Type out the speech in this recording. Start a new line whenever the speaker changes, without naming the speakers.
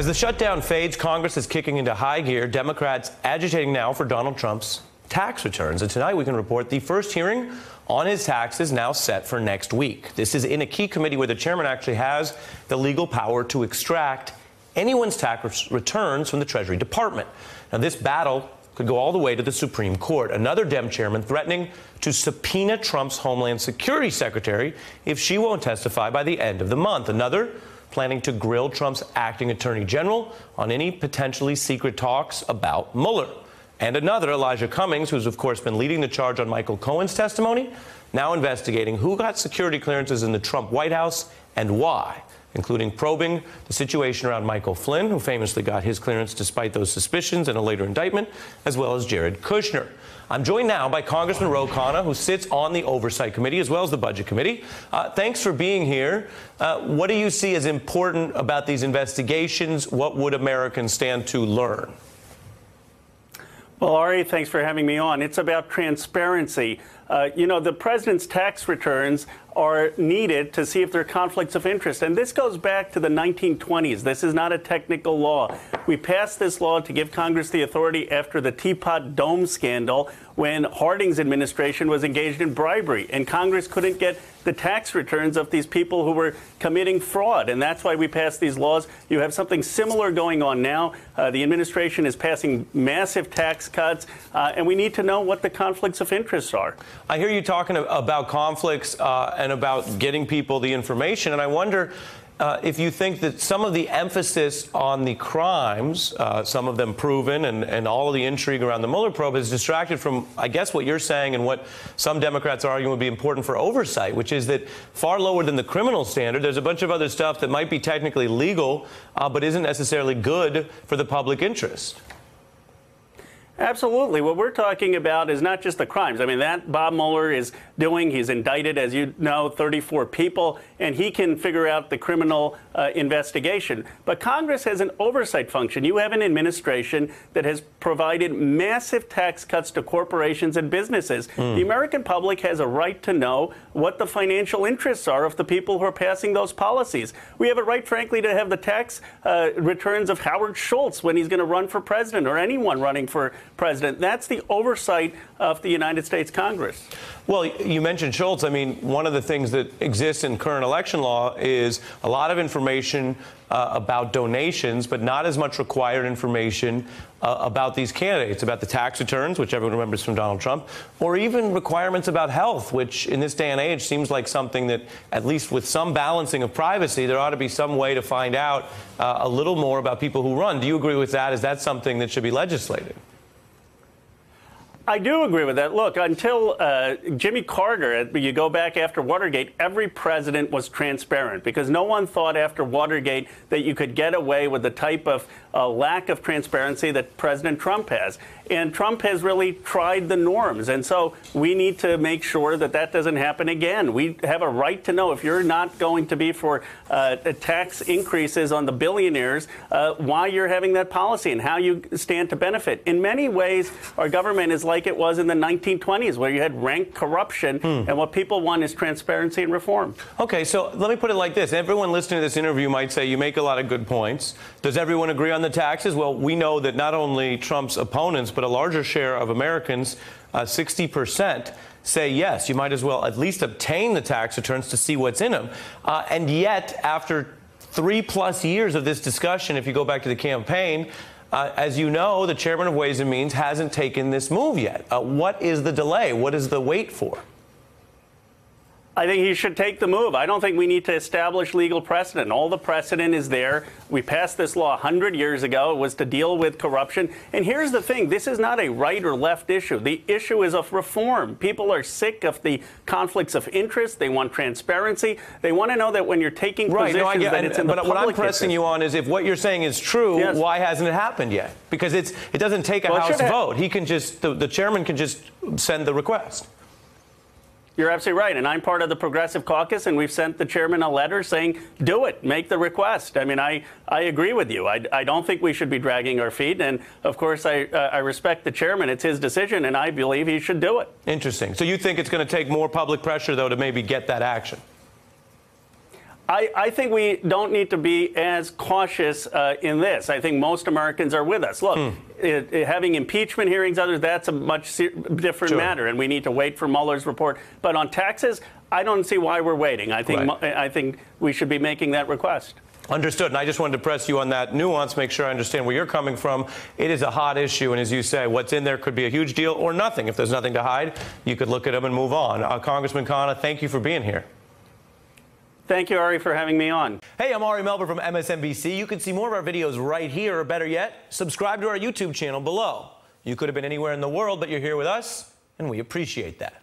As the shutdown fades, Congress is kicking into high gear. Democrats agitating now for Donald Trump's tax returns. And tonight we can report the first hearing on his taxes now set for next week. This is in a key committee where the chairman actually has the legal power to extract anyone's tax returns from the Treasury Department. Now, this battle could go all the way to the Supreme Court. Another Dem chairman threatening to subpoena Trump's Homeland Security Secretary if she won't testify by the end of the month. Another planning to grill Trump's acting attorney general on any potentially secret talks about Mueller. And another, Elijah Cummings, who's of course been leading the charge on Michael Cohen's testimony, now investigating who got security clearances in the Trump White House and why, including probing the situation around Michael Flynn, who famously got his clearance despite those suspicions and a later indictment, as well as Jared Kushner. I'm joined now by Congressman Ro Khanna, who sits on the Oversight Committee as well as the Budget Committee. Thanks for being here. What do you see as important about these investigations? What would Americans stand to learn?
Well, Ari, thanks for having me on. It's about transparency. The president's tax returns are needed to see if there are conflicts of interest. And this goes back to the 1920s. This is not a technical law. We passed this law to give Congress the authority after the Teapot Dome scandal when Harding's administration was engaged in bribery. And Congress couldn't get the tax returns of these people who were committing fraud. And that's why we passed these laws. You have something similar going on now. The administration is passing massive tax cuts. And we need to know what the conflicts of interest are.
I hear you talking about conflicts and about getting people the information. And I wonder if you think that some of the emphasis on the crimes, some of them proven, and all of the intrigue around the Mueller probe is distracted from, I guess, what you're saying and what some Democrats are arguing would be important for oversight, which is that far lower than the criminal standard, there's a bunch of other stuff that might be technically legal, but isn't necessarily good for the public interest.
Absolutely. What we're talking about is not just the crimes. I mean, that Bob Mueller is doing, he's indicted, as you know, 34 people, and he can figure out the criminal investigation. But Congress has an oversight function. You have an administration that has provided massive tax cuts to corporations and businesses. The American public has a right to know what the financial interests are of the people who are passing those policies. We have a right, frankly, to have the tax returns of Howard Schultz when he's going to run for president, or anyone running for president. That's the oversight of the United States Congress.
Well, you mentioned Schultz. I mean, one of the things that exists in current election law is a lot of information about donations, but not as much required information about these candidates, about the tax returns, which everyone remembers from Donald Trump, or even requirements about health, which in this day and age seems like something that, at least with some balancing of privacy, there ought to be some way to find out a little more about people who run. Do you agree with that? Is that something that should be legislated?
I do agree with that. Look, until Jimmy Carter, you go back after Watergate, every president was transparent because no one thought after Watergate that you could get away with the type of lack of transparency that President Trump has. And Trump has really tried the norms. And so we need to make sure that that doesn't happen again. We have a right to know if you're not going to be for tax increases on the billionaires, why you're having that policy and how you stand to benefit. In many ways, our government is like it was in the 1920s, where you had rank corruption, and what people want is transparency and reform.
Okay, so let me put it like this. Everyone listening to this interview might say you make a lot of good points. Does everyone agree on the taxes? Well, we know that not only Trump's opponents, but a larger share of Americans, 60%, say yes, you might as well at least obtain the tax returns to see what's in them. And yet, after 3+ years of this discussion, if you go back to the campaign, as you know, the chairman of Ways and Means hasn't taken this move yet. What is the delay? What is the wait for?
I think he should take the move. I don't think we need to establish legal precedent. All the precedent is there. We passed this law 100 years ago. It was to deal with corruption. And here's the thing. This is not a right or left issue. The issue is of reform. People are sick of the conflicts of interest. They want transparency. They want to know that when you're taking positions that it's in the public interest. But what I'm pressing you on is if what you're saying is true, why hasn't it happened yet? Because it doesn't take a House vote. He can just, the chairman can just send the request. You're absolutely right. And I'm part of the Progressive Caucus, and we've sent the chairman a letter saying, do it, make the request. I mean, I agree with you. I don't think we should be dragging our feet. And, of course, I respect the chairman. It's his decision, and I believe he should do it.
Interesting. So you think it's going to take more public pressure, though, to maybe get that action?
I think we don't need to be as cautious in this. I think most Americans are with us. Look, having impeachment hearings, others, that's a much different matter, and we need to wait for Mueller's report. But on taxes, I don't see why we're waiting. I think we should be making that request.
Understood. And I just wanted to press you on that nuance, make sure I understand where you're coming from. It is a hot issue. And as you say, what's in there could be a huge deal or nothing. If there's nothing to hide, you could look at them and move on. Congressman Khanna, thank you for being here.
Thank you, Ari, for having me on.
Hey, I'm Ari Melber from MSNBC. You can see more of our videos right here, or better yet, subscribe to our YouTube channel below. You could have been anywhere in the world, but you're here with us, and we appreciate that.